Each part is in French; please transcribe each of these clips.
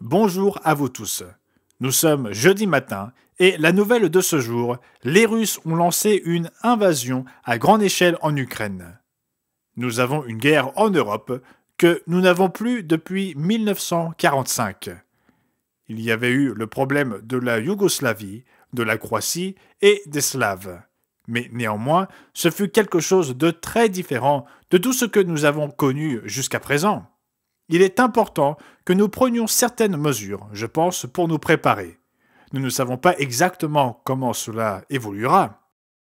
Bonjour à vous tous. Nous sommes jeudi matin et la nouvelle de ce jour, les Russes ont lancé une invasion à grande échelle en Ukraine. Nous avons une guerre en Europe que nous n'avons plus depuis 1945. Il y avait eu le problème de la Yougoslavie, de la Croatie et des Slaves. Mais néanmoins, ce fut quelque chose de très différent de tout ce que nous avons connu jusqu'à présent. Il est important que nous prenions certaines mesures, je pense, pour nous préparer. Nous ne savons pas exactement comment cela évoluera.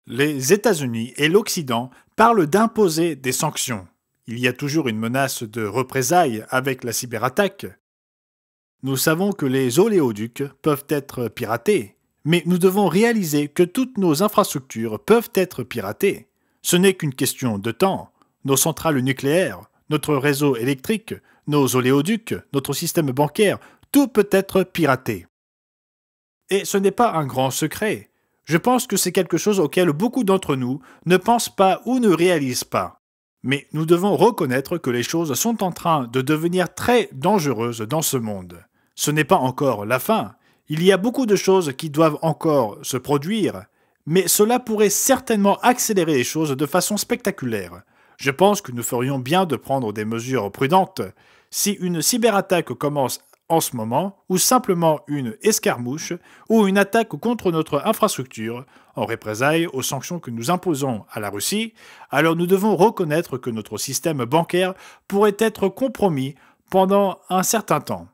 Les États-Unis et l'Occident parlent d'imposer des sanctions. Il y a toujours une menace de représailles avec la cyberattaque. Nous savons que les oléoducs peuvent être piratés, mais nous devons réaliser que toutes nos infrastructures peuvent être piratées. Ce n'est qu'une question de temps. Nos centrales nucléaires, notre réseau électrique, nos oléoducs, notre système bancaire, tout peut être piraté. Et ce n'est pas un grand secret. Je pense que c'est quelque chose auquel beaucoup d'entre nous ne pensent pas ou ne réalisent pas. Mais nous devons reconnaître que les choses sont en train de devenir très dangereuses dans ce monde. Ce n'est pas encore la fin. Il y a beaucoup de choses qui doivent encore se produire, mais cela pourrait certainement accélérer les choses de façon spectaculaire. Je pense que nous ferions bien de prendre des mesures prudentes. Si une cyberattaque commence en ce moment, ou simplement une escarmouche, ou une attaque contre notre infrastructure, en représailles aux sanctions que nous imposons à la Russie, alors nous devons reconnaître que notre système bancaire pourrait être compromis pendant un certain temps.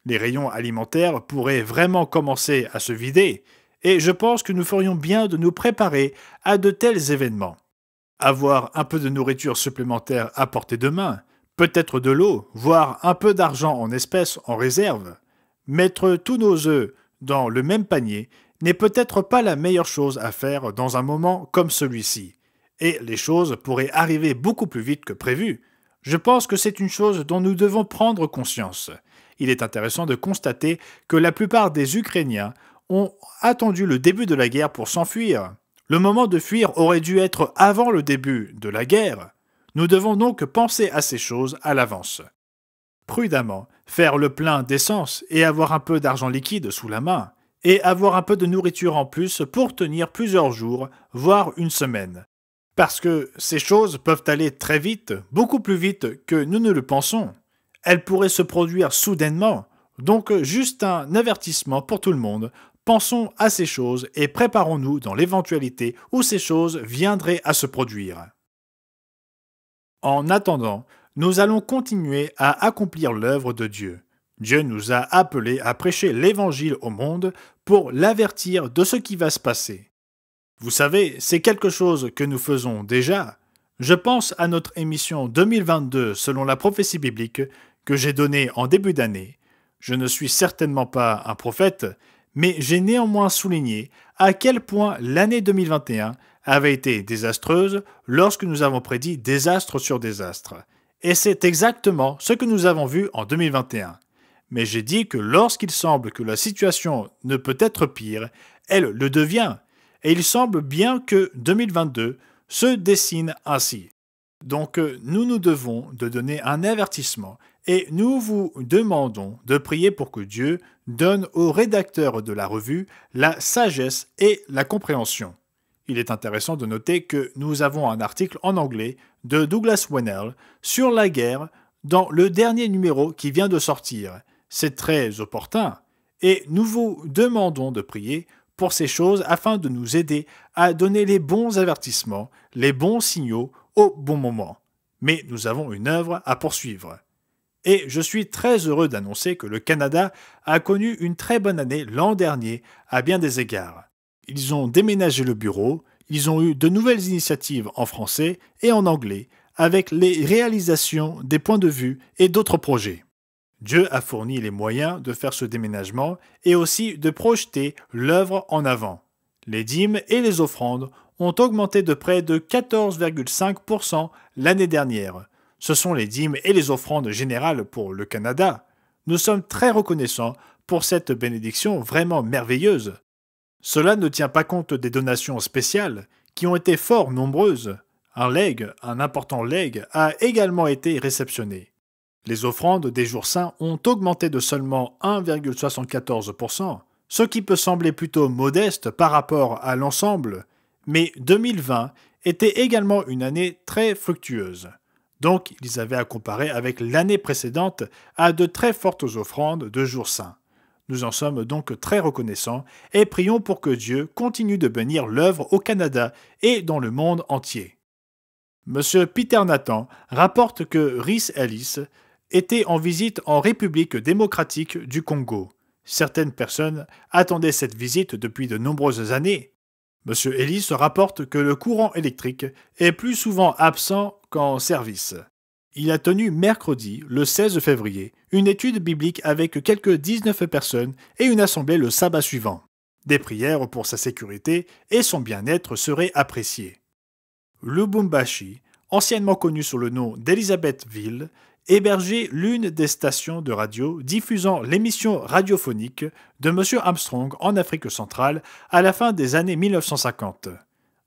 Les rayons alimentaires pourraient vraiment commencer à se vider, et je pense que nous ferions bien de nous préparer à de tels événements. Avoir un peu de nourriture supplémentaire à portée de main, peut-être de l'eau, voire un peu d'argent en espèces en réserve. Mettre tous nos œufs dans le même panier n'est peut-être pas la meilleure chose à faire dans un moment comme celui-ci. Et les choses pourraient arriver beaucoup plus vite que prévu. Je pense que c'est une chose dont nous devons prendre conscience. Il est intéressant de constater que la plupart des Ukrainiens ont attendu le début de la guerre pour s'enfuir. Le moment de fuir aurait dû être avant le début de la guerre. Nous devons donc penser à ces choses à l'avance. Prudemment, faire le plein d'essence et avoir un peu d'argent liquide sous la main, et avoir un peu de nourriture en plus pour tenir plusieurs jours, voire une semaine. Parce que ces choses peuvent aller très vite, beaucoup plus vite que nous ne le pensons. Elles pourraient se produire soudainement, donc juste un avertissement pour tout le monde. Pensons à ces choses et préparons-nous dans l'éventualité où ces choses viendraient à se produire. En attendant, nous allons continuer à accomplir l'œuvre de Dieu. Dieu nous a appelés à prêcher l'Évangile au monde pour l'avertir de ce qui va se passer. Vous savez, c'est quelque chose que nous faisons déjà. Je pense à notre émission 2022 selon la prophétie biblique que j'ai donnée en début d'année. Je ne suis certainement pas un prophète, mais j'ai néanmoins souligné à quel point l'année 2021 avait été désastreuse lorsque nous avons prédit désastre sur désastre. Et c'est exactement ce que nous avons vu en 2021. Mais j'ai dit que lorsqu'il semble que la situation ne peut être pire, elle le devient. Et il semble bien que 2022 se dessine ainsi. Donc nous devons de donner un avertissement et nous vous demandons de prier pour que Dieu donne aux rédacteurs de la revue la sagesse et la compréhension. Il est intéressant de noter que nous avons un article en anglais de Douglas Wennell sur la guerre dans le dernier numéro qui vient de sortir. C'est très opportun et nous vous demandons de prier pour ces choses afin de nous aider à donner les bons avertissements, les bons signaux au bon moment. Mais nous avons une œuvre à poursuivre. Et je suis très heureux d'annoncer que le Canada a connu une très bonne année l'an dernier à bien des égards. Ils ont déménagé le bureau, ils ont eu de nouvelles initiatives en français et en anglais, avec les réalisations des points de vue et d'autres projets. Dieu a fourni les moyens de faire ce déménagement et aussi de projeter l'œuvre en avant. Les dîmes et les offrandes ont augmenté de près de 14,5% l'année dernière. Ce sont les dîmes et les offrandes générales pour le Canada. Nous sommes très reconnaissants pour cette bénédiction vraiment merveilleuse. Cela ne tient pas compte des donations spéciales, qui ont été fort nombreuses. Un important legs, a également été réceptionné. Les offrandes des jours saints ont augmenté de seulement 1,74%, ce qui peut sembler plutôt modeste par rapport à l'ensemble, mais 2020 était également une année très fructueuse. Donc, ils avaient à comparer avec l'année précédente à de très fortes offrandes de jours saints. Nous en sommes donc très reconnaissants et prions pour que Dieu continue de bénir l'œuvre au Canada et dans le monde entier. Monsieur Peter Nathan rapporte que Rhys Ellis était en visite en République démocratique du Congo. Certaines personnes attendaient cette visite depuis de nombreuses années. Monsieur Ellis rapporte que le courant électrique est plus souvent absent qu'en service. Il a tenu mercredi, le 16 février, une étude biblique avec quelques 19 personnes et une assemblée le sabbat suivant. Des prières pour sa sécurité et son bien-être seraient appréciées. Lubumbashi, anciennement connu sous le nom d'Elizabethville, hébergeait l'une des stations de radio diffusant l'émission radiophonique de M. Armstrong en Afrique centrale à la fin des années 1950.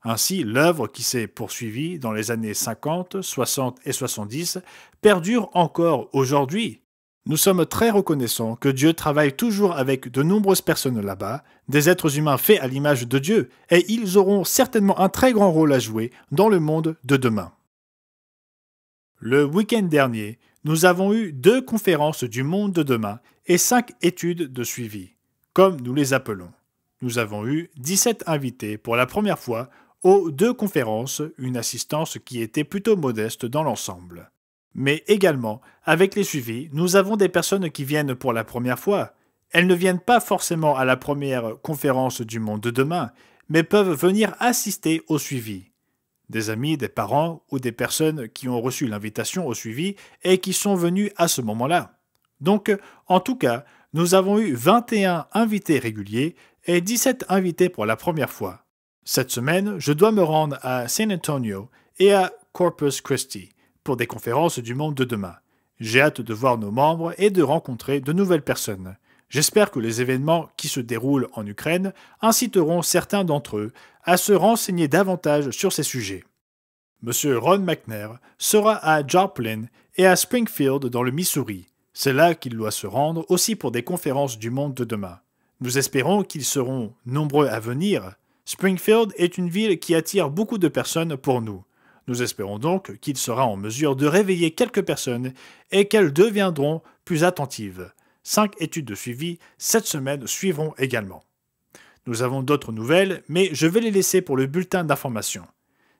Ainsi, l'œuvre qui s'est poursuivie dans les années 50, 60 et 70 perdure encore aujourd'hui. Nous sommes très reconnaissants que Dieu travaille toujours avec de nombreuses personnes là-bas, des êtres humains faits à l'image de Dieu, et ils auront certainement un très grand rôle à jouer dans le monde de demain. Le week-end dernier, nous avons eu 2 conférences du monde de demain et 5 études de suivi, comme nous les appelons. Nous avons eu 17 invités pour la première fois aux 2 conférences, une assistance qui était plutôt modeste dans l'ensemble. Mais également, avec les suivis, nous avons des personnes qui viennent pour la première fois. Elles ne viennent pas forcément à la première conférence du monde de demain, mais peuvent venir assister au suivi. Des amis, des parents ou des personnes qui ont reçu l'invitation au suivi et qui sont venus à ce moment-là. Donc, en tout cas, nous avons eu 21 invités réguliers et 17 invités pour la première fois. Cette semaine, je dois me rendre à San Antonio et à Corpus Christi pour des conférences du monde de demain. J'ai hâte de voir nos membres et de rencontrer de nouvelles personnes. J'espère que les événements qui se déroulent en Ukraine inciteront certains d'entre eux à se renseigner davantage sur ces sujets. Monsieur Ron McNair sera à Joplin et à Springfield dans le Missouri. C'est là qu'il doit se rendre aussi pour des conférences du monde de demain. Nous espérons qu'ils seront nombreux à venir. Springfield est une ville qui attire beaucoup de personnes pour nous. Nous espérons donc qu'il sera en mesure de réveiller quelques personnes et qu'elles deviendront plus attentives. 5 études de suivi cette semaine suivront également. Nous avons d'autres nouvelles, mais je vais les laisser pour le bulletin d'information.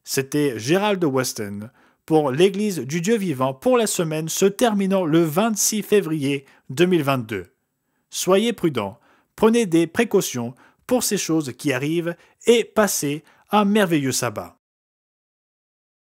C'était Gérald Weston pour l'Église du Dieu vivant pour la semaine se terminant le 26 février 2022. Soyez prudents, prenez des précautions pour ces choses qui arrivent et passez un merveilleux sabbat.